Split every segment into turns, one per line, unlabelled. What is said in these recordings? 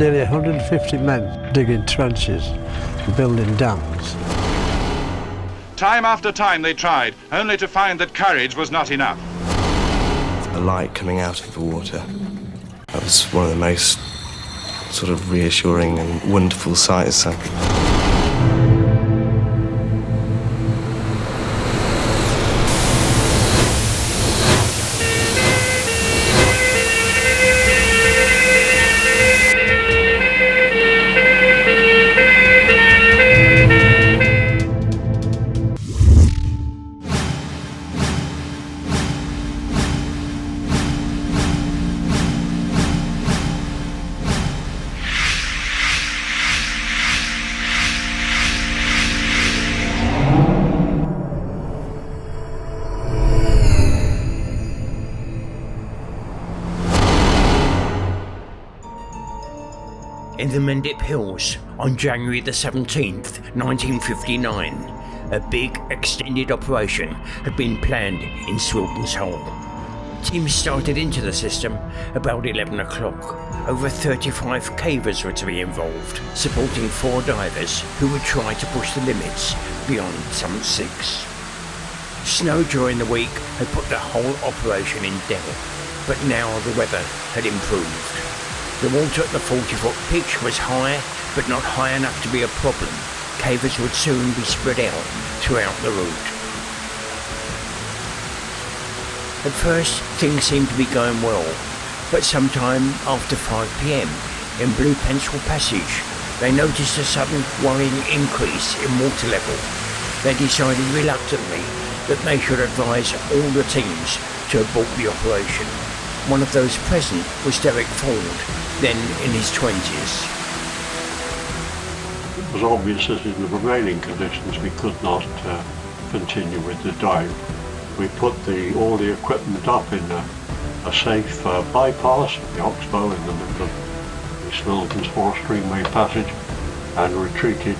nearly 150 men digging trenches and building dams.
Time after time they tried, only to find that courage was not enough.
A light coming out of the water. That was one of the most sort of reassuring and wonderful sights.
In the Mendip Hills on January the 17th, 1959, a big extended operation had been planned in Swilton's Hole. Teams started into the system about 11 o'clock. Over 35 cavers were to be involved, supporting 4 divers who would try to push the limits beyond Summit 6. Snow during the week had put the whole operation in doubt, but now the weather had improved. The water at the 40-foot pitch was high, but not high enough to be a problem. Cavers would soon be spread out throughout the route. At first, things seemed to be going well, but sometime after 5 p.m, in Blue Pencil Passage, they noticed a sudden worrying increase in water level. They decided reluctantly that they should advise all the teams to abort the operation. One of those present was Derek Ford, then in his 20s.
It was obvious that in the prevailing conditions we could not continue with the dive. We put all the equipment up in a safe bypass, the Oxbow in the middle of East Milton's 4-streamway passage, and retreated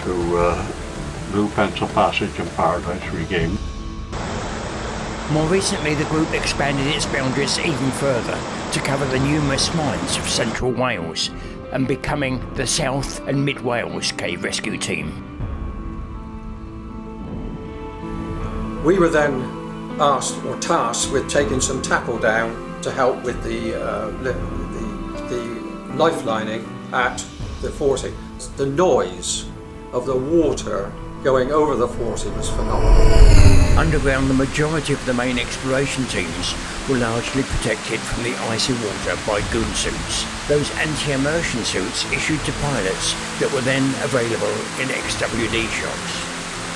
through Blue Pencil Passage and Paradise Regain.
More recently, the group expanded its boundaries even further to cover the numerous mines of central Wales and becoming the South and Mid Wales Cave Rescue Team.
We were then asked or tasked with taking some tackle down to help with the lifelining at the 40. The noise of the water going over the 40 was phenomenal.
Underground, the majority of the main exploration teams were largely protected from the icy water by goon suits, those anti-immersion suits issued to pilots that were then available in XWD shops.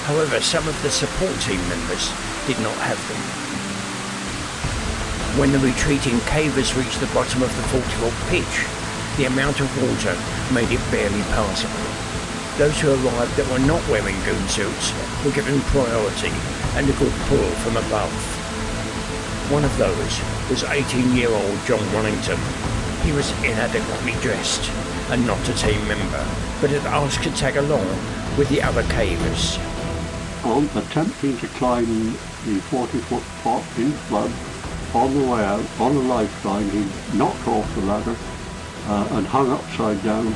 However, some of the support team members did not have them. When the retreating cavers reached the bottom of the 40-foot pitch, the amount of water made it barely passable. Those who arrived that were not wearing goon suits were given priority and a good pull from above. One of those was 18-year-old John Wellington. He was inadequately dressed and not a team member, but had asked to tag along with the other cavers.
On attempting to climb the 40-foot pot in flood, on the way out, on a lifeline, he knocked off the ladder and hung upside down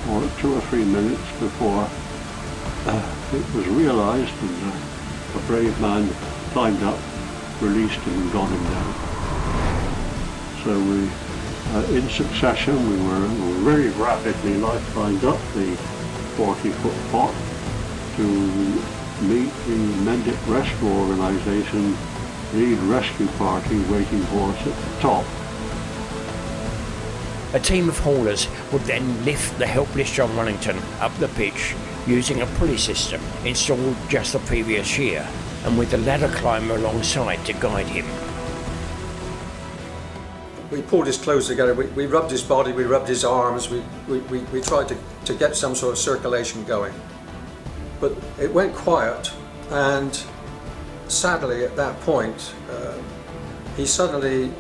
for 2 or 3 minutes before it was realised, and a brave man climbed up, released him and got him down. So we, in succession, we were very rapidly lifelined up the 40-foot pot to meet the Mendip Rescue Organisation lead rescue party waiting for us at the top.
A team of haulers would then lift the helpless John Wellington up the pitch using a pulley system installed just the previous year, and with the ladder climber alongside to guide him.
We pulled his clothes together, we rubbed his body, we rubbed his arms, we tried to get some sort of circulation going. But it went quiet, and sadly at that point, he suddenly,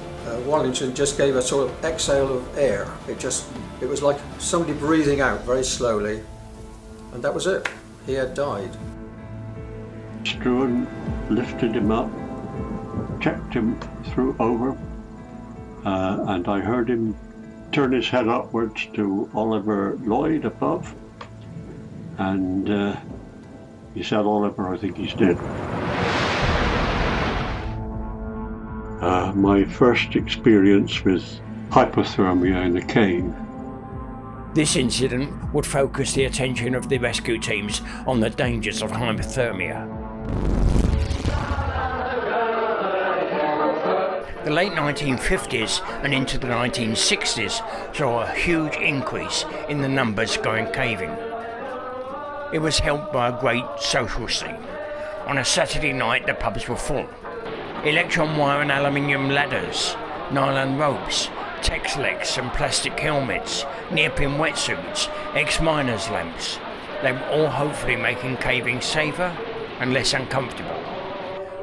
Wellington just gave a sort of exhale of air. It was like somebody breathing out very slowly, and that was it. He had died.
Struan lifted him up, checked him through over, and I heard him turned his head upwards to Oliver Lloyd above, and he said, "Oliver, I think he's dead." My first experience with hypothermia in a cave.
This incident would focus the attention of the rescue teams on the dangers of hypothermia. The late 1950s and into the 1960s saw a huge increase in the numbers going caving. It was helped by a great social scene. On a Saturday night, the pubs were full. Electron wire and aluminium ladders, nylon ropes, Tex-Lex and plastic helmets, neoprene wetsuits, ex-miners' lamps. They were all hopefully making caving safer and less uncomfortable.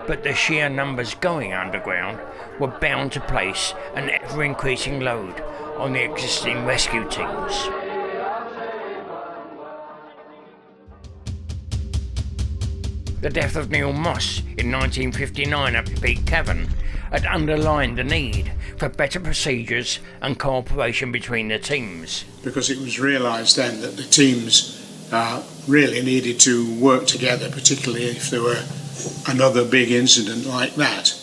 But the sheer numbers going underground were bound to place an ever-increasing load on the existing rescue teams. The death of Neil Moss in 1959 at Peak Cavern had underlined the need for better procedures and cooperation between the teams.
Because it was realised then that the teams really needed to work together, particularly if there were another big incident like that.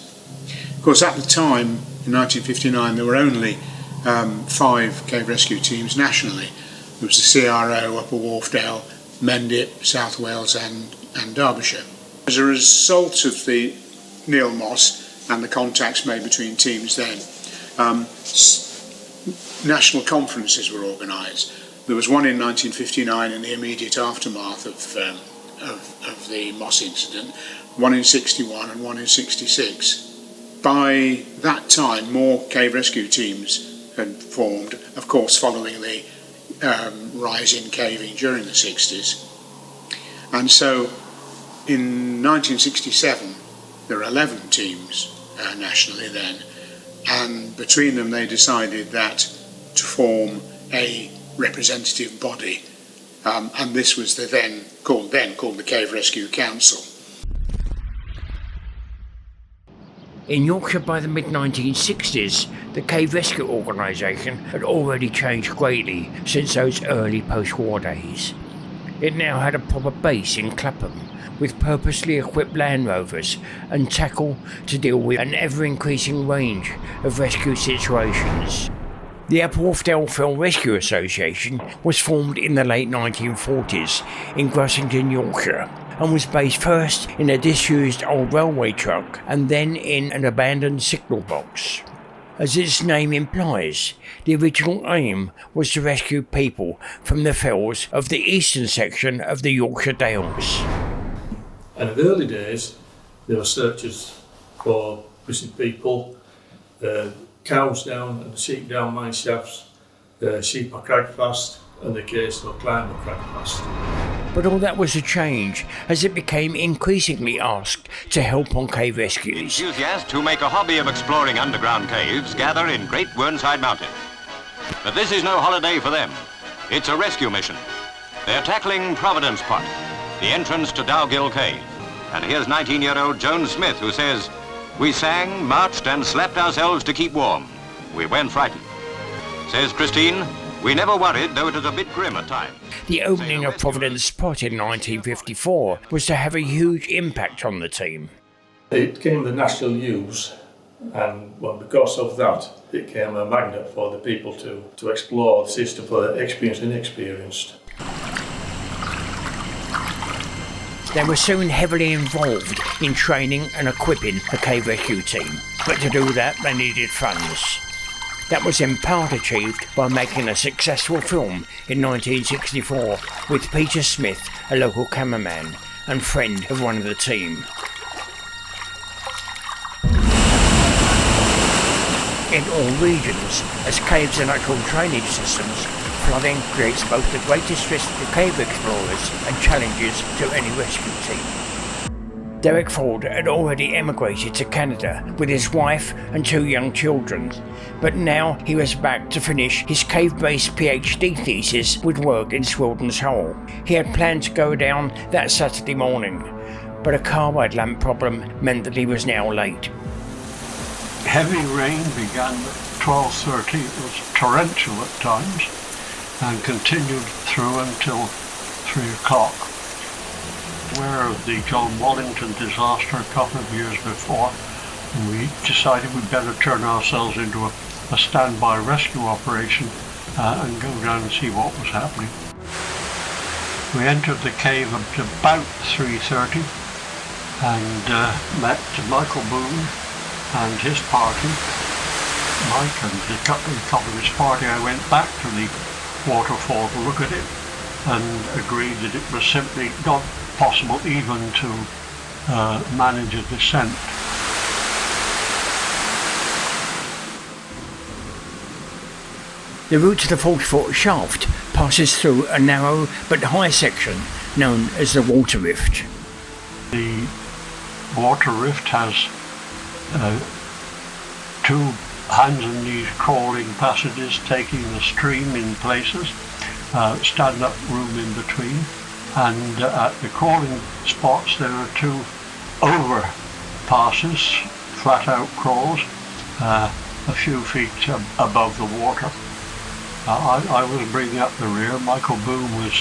Of course, at the time, in 1959, there were only 5 cave rescue teams nationally. There was the CRO, Upper Wharfdale, Mendip, South Wales and Derbyshire. As a result of the Neil Moss and the contacts made between teams then, national conferences were organised. There was one in 1959 in the immediate aftermath of the Moss incident, one in 61 and one in 66. By that time, more cave rescue teams had formed, of course following the rise in caving during the 60s. And so in 1967 there were 11 teams nationally then, and between them they decided that to form a representative body, and this was then called the Cave Rescue Council.
In Yorkshire by the mid-1960s, the Cave Rescue Organisation had already changed greatly since those early post-war days. It now had a proper base in Clapham, with purposely equipped Land Rovers and tackle to deal with an ever-increasing range of rescue situations. The Upper Wharfdale Fell Rescue Association was formed in the late 1940s in Grossington, Yorkshire, and was based first in a disused old railway truck and then in an abandoned signal box. As its name implies, the original aim was to rescue people from the fells of the eastern section of the Yorkshire Dales.
And in the early days, there were searches for missing people, cows down and sheep down mine shafts, sheep are cracked fast, and the case of climb are cracked fast.
But all that was to change as it became increasingly asked to help on cave rescues.
Enthusiasts who make a hobby of exploring underground caves gather in Great Whernside Mountain. But this is no holiday for them. It's a rescue mission. They're tackling Providence Pot, the entrance to Dowgill Cave. And here's 19-year-old Joan Smith, who says, "We sang, marched and slept ourselves to keep warm. We weren't frightened." Says Christine, "We never worried, though it was a bit grim at times."
The opening of Providence Pot in 1954 was to have a huge impact on the team.
It came the national news, and well, because of that, it became a magnet for the people to explore the system for the experienced and inexperienced.
They were soon heavily involved in training and equipping the cave rescue team, but to do that they needed funds. That was in part achieved by making a successful film in 1964 with Peter Smith, a local cameraman and friend of one of the team. In all regions, as caves are natural drainage systems, flooding creates both the greatest risk to cave explorers and challenges to any rescue team. Derek Ford had already emigrated to Canada with his wife and 2 young children, but now he was back to finish his cave-based PhD thesis with work in Swilden's Hole. He had planned to go down that Saturday morning, but a carbide lamp problem meant that he was now late.
Heavy rain began 12:30 it was torrential at times and continued through until 3 o'clock. Aware of the John Wallington disaster a couple of years before, we decided we'd better turn ourselves into a standby rescue operation and go down and see what was happening. We entered the cave at about 3:30 and met Michael Boone and his party. Mike and a couple of his party. I went back to the waterfall to look at it and agreed that it was simply not possible even to manage a descent.
The route to the 40-foot shaft passes through a narrow but high section known as the water rift.
The water rift has 2 hands and knees crawling passages taking the stream in places, stand-up room in between, and at the crawling spots there are 2 overpasses, flat-out crawls, a few feet above the water. I was bringing up the rear. Michael Boone was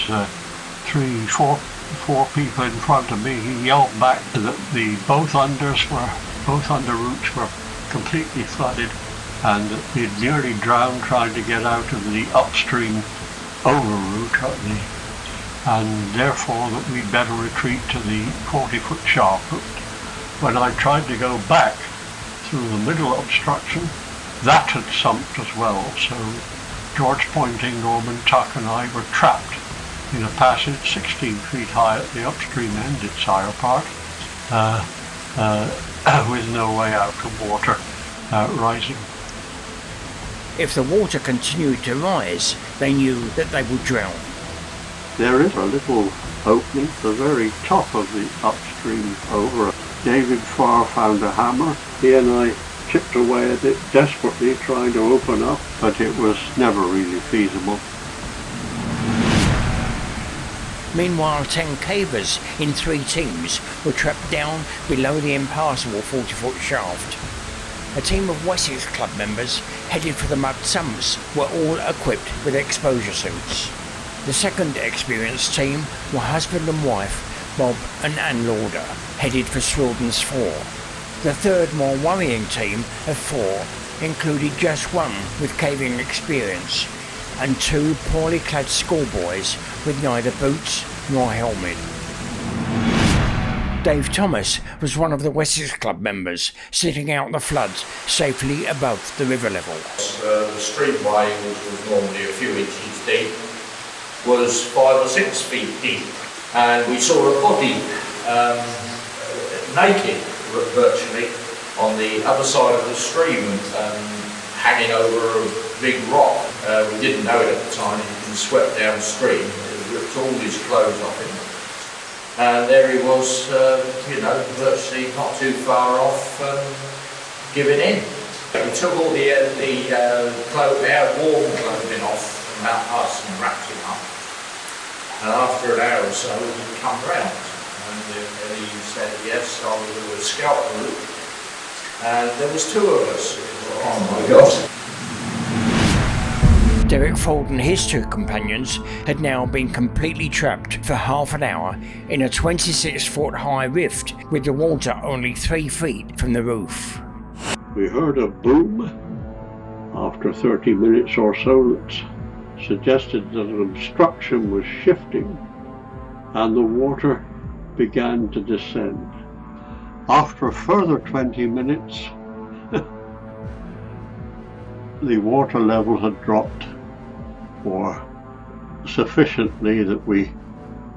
4 people in front of me. He yelled back that both under routes were completely flooded and he'd nearly drowned trying to get out of the upstream over route and therefore that we'd better retreat to the 40-foot shaft route. When I tried to go back through the middle obstruction, that had sunk as well, so George Pointing, Norman Tuck and I were trapped in a passage 16 feet high at the upstream end, its higher part, with no way out of water rising.
If the water continued to rise, they knew that they would drown.
There is a little opening at the very top of the upstream over. David Farr found a hammer. He and I chipped away at it desperately trying to open up, but it was never really feasible.
Meanwhile, 10 cavers in 3 teams were trapped down below the impassable 40-foot shaft. A team of Wessex Club members headed for the mud summits were all equipped with exposure suits. The second experienced team were husband and wife Bob and Ann Lauder, headed for Swildon's 4. The third, more worrying team of 4 included just one with caving experience and 2 poorly clad schoolboys with neither boots nor helmet. Dave Thomas was one of the Wessex Club members, sitting out the floods safely above the river level.
The streamway, which was normally a few inches deep, was 5 or 6 feet deep, and we saw a body naked virtually on the other side of the stream, hanging over a big rock. We didn't know it at the time. He'd been swept downstream. It ripped all his clothes off him. And there he was, virtually not too far off giving in. We took all the warm clothing off from us and wrapped him up. And after an hour or so, he come round. And he said, yes, I was with a scout group. And there was 2 of us. Oh my God.
Derek Ford and his 2 companions had now been completely trapped for half an hour in a 26-foot high rift with the water only 3 feet from the roof.
We heard a boom after 30 minutes or so that suggested that an obstruction was shifting and the water began to descend. After a further 20 minutes, the water level had dropped for sufficiently that we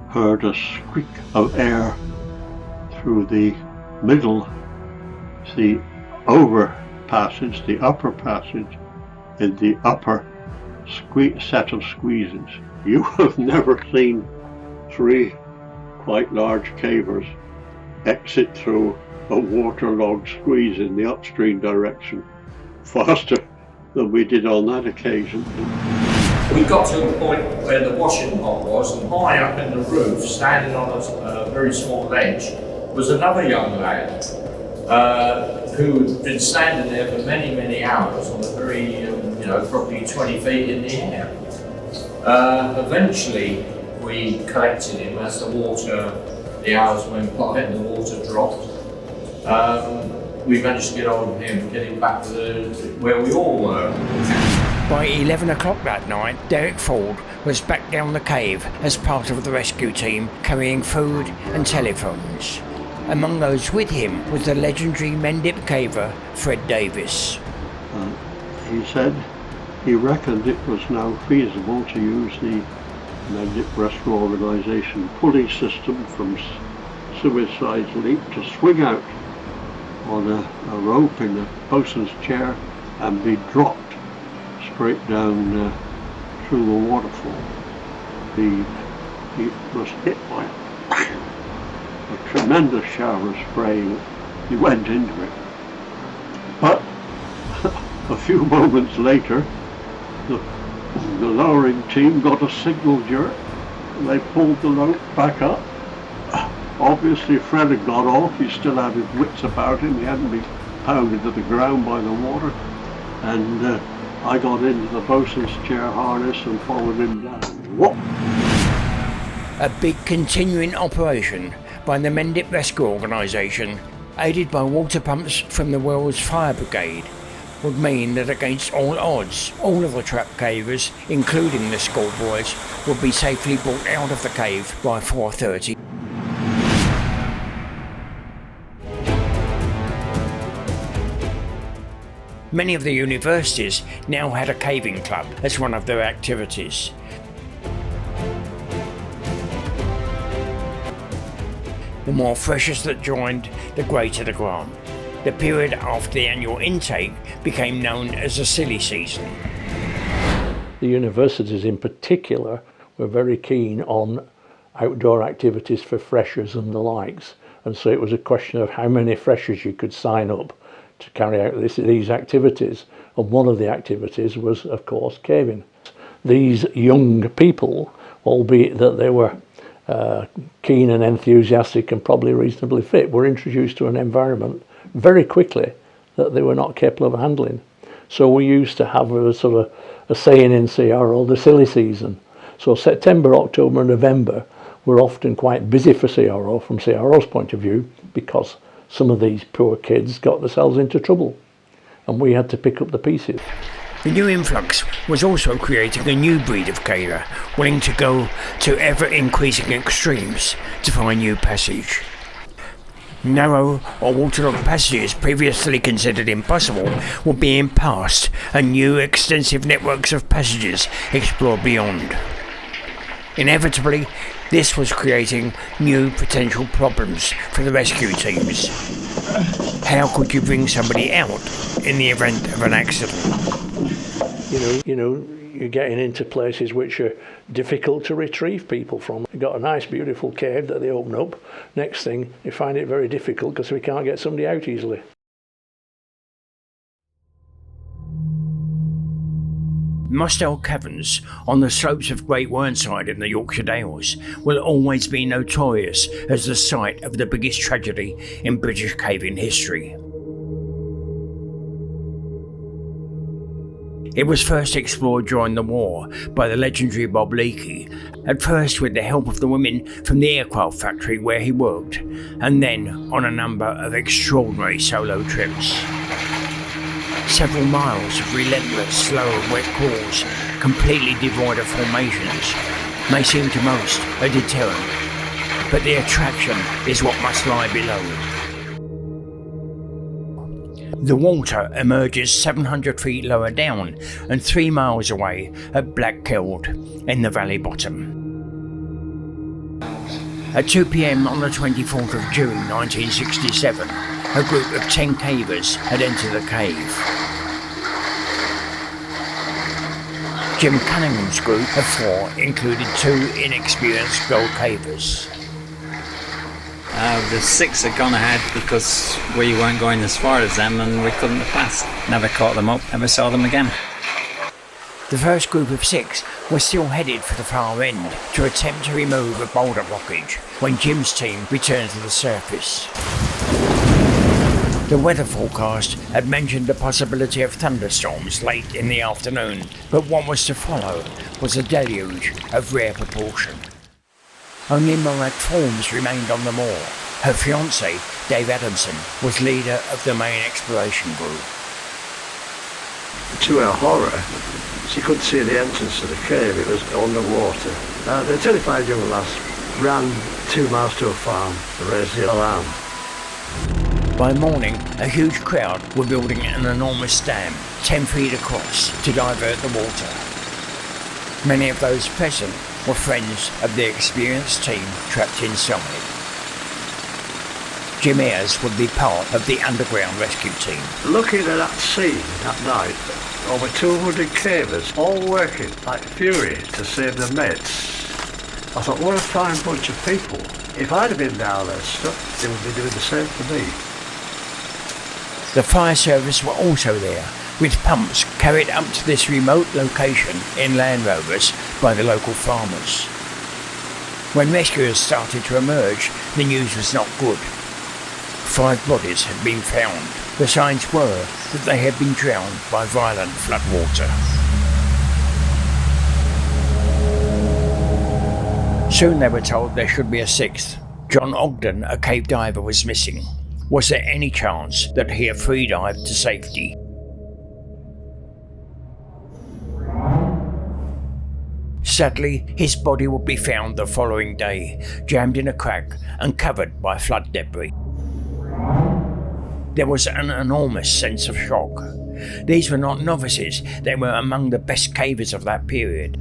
heard a squeak of air through the middle, the over passage, the upper passage, in the upper set of squeezes. You have never seen 3 quite large cavers exit through a waterlogged squeeze in the upstream direction faster than we did on that occasion.
We got to a point where the washing pot was, and high up in the roof, standing on a very small ledge, was another young lad who had been standing there for many, many hours on a very, probably 20 feet in the air. Eventually, we collected him as the hours went by and the water dropped. We managed to get hold of him and get him back to where we all were.
By 11 o'clock that night, Derek Ford was back down the cave as part of the rescue team carrying food and telephones. Among those with him was the legendary Mendip caver Fred Davis.
He said he reckoned it was now feasible to use the Mendip Rescue Organisation pulley system from Suicide's Leap to swing out on a rope in the bosun's chair and be dropped straight down through the waterfall. He was hit by a tremendous shower of spray. He went into it. But a few moments later, the lowering team got a signal jerk. They pulled the rope back up. Obviously Fred had got off. He still had his wits about him. He hadn't been pounded to the ground by the water. And I got into the bosun's chair harness and followed him down. Whoop!
A big continuing operation by the Mendip Rescue Organisation, aided by water pumps from the Wells Fire Brigade, would mean that against all odds, all of the trapped cavers, including the schoolboys, would be safely brought out of the cave by 4:30. Many of the universities now had a caving club as one of their activities. The more freshers that joined, the greater the grant. The period after the annual intake became known as the silly season.
The universities in particular were very keen on outdoor activities for freshers and the likes, and so it was a question of how many freshers you could sign up to carry out these activities, and one of the activities was, of course, caving. These young people, albeit that they were keen and enthusiastic and probably reasonably fit, were introduced to an environment very quickly that they were not capable of handling. So we used to have a sort of a saying in CRO, the silly season. So September, October and November were often quite busy for CRO from CRO's point of view, because some of these poor kids got themselves into trouble and we had to pick up the pieces.
The new influx was also creating a new breed of caver, willing to go to ever-increasing extremes to find new passage. Narrow or waterlogged passages previously considered impossible were being passed and new extensive networks of passages explored beyond. Inevitably, this was creating new potential problems for the rescue teams. How could you bring somebody out in the event of an accident?
You're getting into places which are difficult to retrieve people from. You've got a nice, beautiful cave that they open up. Next thing, you find it very difficult because we can't get somebody out easily.
Mustel Caverns on the slopes of Great Whernside in the Yorkshire Dales will always be notorious as the site of the biggest tragedy in British caving history. It was first explored during the war by the legendary Bob Leakey, at first with the help of the women from the aircraft factory where he worked, and then on a number of extraordinary solo trips. Several miles of relentless, slow and wet crawls, completely devoid of formations, may seem to most a deterrent, but the attraction is what must lie below. The water emerges 700 feet lower down and 3 miles away at Black Keld in the valley bottom. At 2 p.m. on the 24th of June 1967, a group of 10 cavers had entered the cave. Jim Cunningham's group of 4 included 2 inexperienced gold cavers.
The 6 had gone ahead because we weren't going as far as them and we couldn't have passed. Never caught them up, never saw them again.
The first group of 6 was still headed for the far end to attempt to remove a boulder blockage when Jim's team returned to the surface. The weather forecast had mentioned the possibility of thunderstorms late in the afternoon, but what was to follow was a deluge of rare proportion. Only Murad Forms remained on the moor. Her fiancé, Dave Adamson, was leader of the main exploration group.
To our horror, she couldn't see the entrance to the cave. It was underwater. The terrified young lass ran 2 miles to a farm to raise the alarm.
By morning, a huge crowd were building an enormous dam, 10 feet across, to divert the water. Many of those present were friends of the experienced team trapped inside. Jim Ayres would be part of the underground rescue team.
Looking at that scene that night, over 200 cavers, all working like fury to save their mates. I thought, what a fine bunch of people. If I'd have been down there stuck, they would be doing the same for me.
The fire service were also there, with pumps carried up to this remote location in Land Rovers by the local farmers. When rescuers started to emerge, the news was not good. 5 bodies had been found. The signs were that they had been drowned by violent floodwater. Soon they were told there should be a 6th. John Ogden, a cave diver, was missing. Was there any chance that he had free-dived to safety? Sadly, his body would be found the following day, jammed in a crack and covered by flood debris. There was an enormous sense of shock. These were not novices, they were among the best cavers of that period.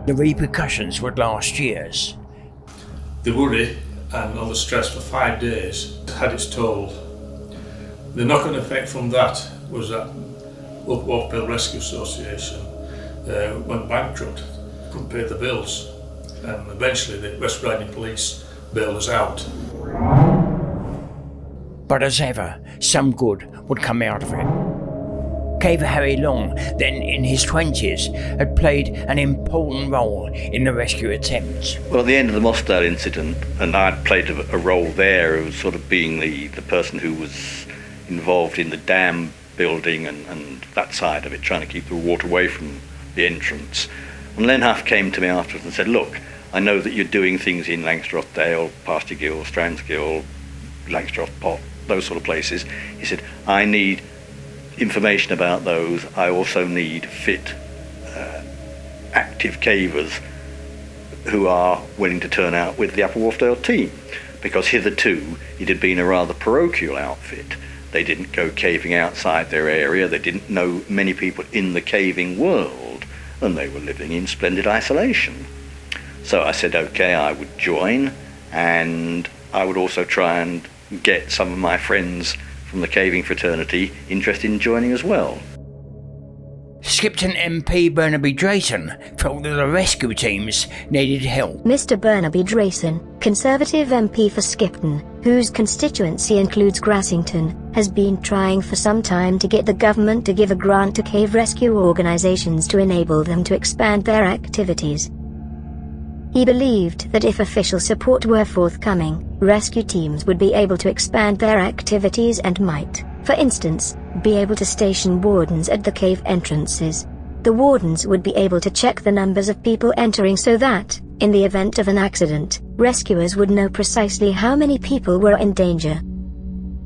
The repercussions would last years.
The worry and all the stress for 5 days had its toll. The knock-on effect from that was that Wharfbill Rescue Association went bankrupt, couldn't pay the bills, and eventually the West Riding Police bailed us out.
But as ever, some good would come out of it. Caver Harry Long, then in his 20s, had played an important role in the rescue attempt.
Well, at the end of the Mustel incident, and I'd played a role there of sort of being the person who was involved in the dam building and that side of it, trying to keep the water away from the entrance. And Len Huff came to me afterwards and said, look, I know that you're doing things in Langstroth Dale, Pastergill, Strandsgill, Langstroth Pot, those sort of places. He said, I need information about those. I also need fit, active cavers who are willing to turn out with the Upper Wharfdale team, because hitherto it had been a rather parochial outfit. They didn't go caving outside their area, they didn't know many people in the caving world, and they were living in splendid isolation. So I said, okay, I would join, and I would also try and get some of my friends from the caving fraternity interested in joining as well.
Skipton MP Burnaby Drayson felt that the rescue teams needed help.
Mr. Burnaby Drayson, Conservative MP for Skipton, whose constituency includes Grassington, has been trying for some time to get the government to give a grant to cave rescue organisations to enable them to expand their activities. He believed that if official support were forthcoming, rescue teams would be able to expand their activities and might, for instance, be able to station wardens at the cave entrances. The wardens would be able to check the numbers of people entering so that, in the event of an accident, rescuers would know precisely how many people were in danger.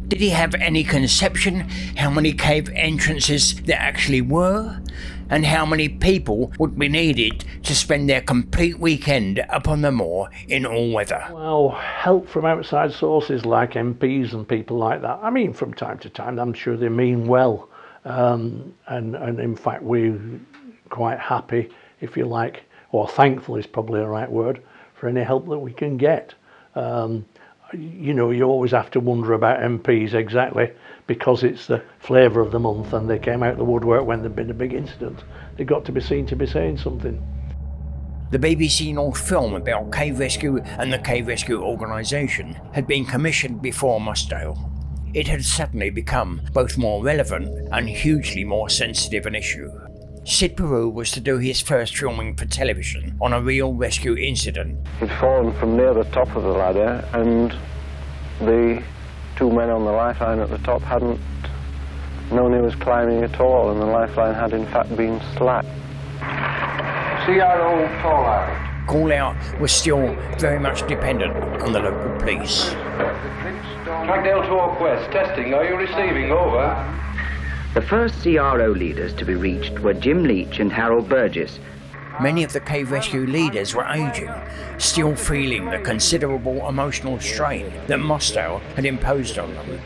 Did he have any conception how many cave entrances there actually were? And how many people would be needed to spend their complete weekend up on the moor in all weather?
Well, help from outside sources like MPs and people like that. I mean, from time to time, I'm sure they mean well. And in fact, we're quite happy, if you like, or thankful is probably the right word, for any help that we can get. You know, you always have to wonder about MPs exactly, because it's the flavour of the month and they came out the woodwork when there'd been a big incident. They got to be seen to be saying something.
The BBC North film about cave rescue and the cave rescue organisation had been commissioned before Mustel. It had suddenly become both more relevant and hugely more sensitive an issue. Sid Peru was to do his first filming for television on a real rescue incident.
He'd fallen from near the top of the ladder, and the two men on the lifeline at the top hadn't known he was climbing at all, and the lifeline had in fact been slack.
CRO call out.
Call out was still very much dependent on the local police.
Trackdale to Oak West, testing, are you receiving? Over.
The first CRO leaders to be reached were Jim Leach and Harold Burgess.
Many of the cave rescue leaders were ageing, still feeling the considerable emotional strain that Mustel had imposed on them.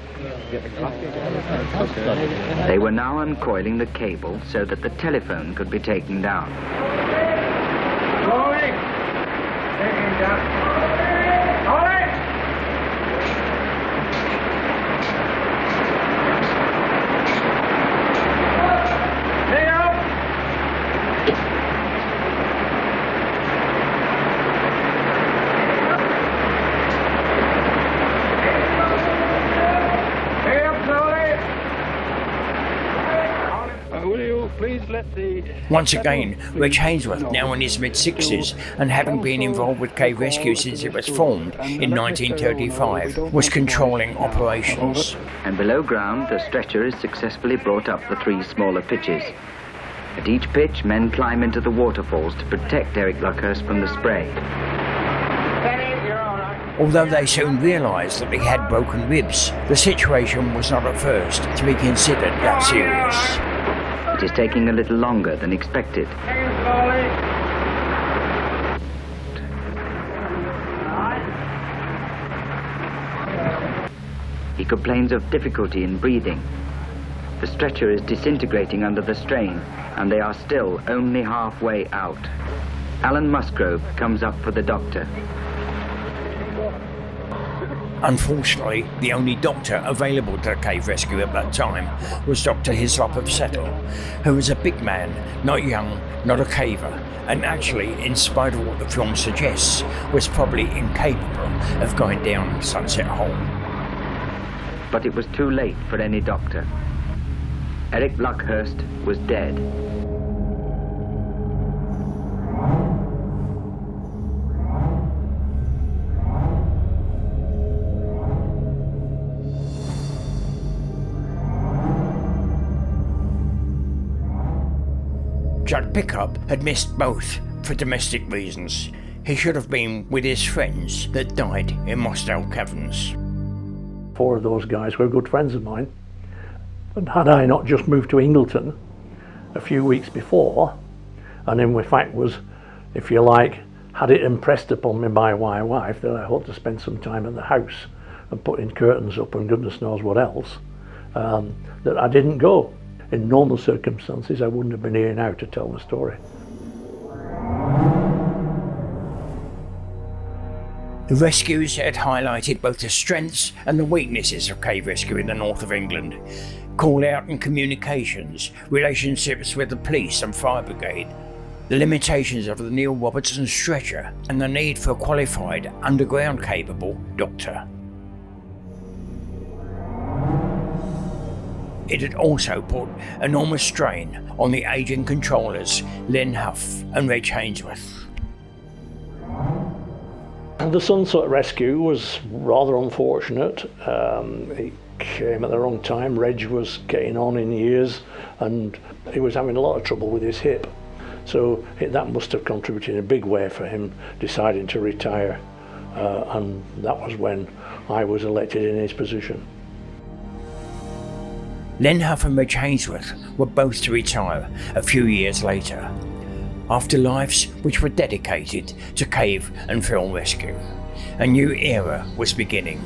They were now uncoiling the cable so that the telephone could be taken down.
Going! Taking down. All right!
Once again, Reg Hainsworth, now in his mid-60s and having been involved with cave rescue since it was formed in 1935, was controlling operations.
And below ground, a stretcher is successfully brought up the three smaller pitches. At each pitch, men climb into the waterfalls to protect Eric Luckhurst from the spray.
Although they soon realised that he had broken ribs, the situation was not at first to be considered that serious.
It is taking a little longer than expected. He complains of difficulty in breathing. The stretcher is disintegrating under the strain, and they are still only halfway out. Alan Musgrove comes up for the doctor.
Unfortunately, the only doctor available to the cave rescue at that time was Dr. Hislop of Settle, who was a big man, not young, not a caver, and actually, in spite of what the film suggests, was probably incapable of going down Sunset Hole.
But it was too late for any doctor. Eric Luckhurst was dead.
Judd Pickup had missed both for domestic reasons. He should have been with his friends that died in Mustel Caverns.
4 of those guys were good friends of mine. And had I not just moved to Ingleton a few weeks before, and in fact was, if you like, had it impressed upon me by my wife that I ought to spend some time at the house and putting curtains up and goodness knows what else, that I didn't go. In normal circumstances, I wouldn't have been here now to tell the story.
The rescues had highlighted both the strengths and the weaknesses of cave rescue in the north of England. Call out and communications, relationships with the police and fire brigade, the limitations of the Neil Robertson stretcher, and the need for a qualified, underground capable doctor. It had also put enormous strain on the aging controllers Len Huff and Reg Hainsworth.
The Sunset Rescue was rather unfortunate. It came at the wrong time. Reg was getting on in years and he was having a lot of trouble with his hip. So that must have contributed in a big way for him deciding to retire. And that was when I was elected in his position.
Len Huff and Reg Hainsworth were both to retire a few years later, after lives which were dedicated to cave and film rescue. A new era was beginning.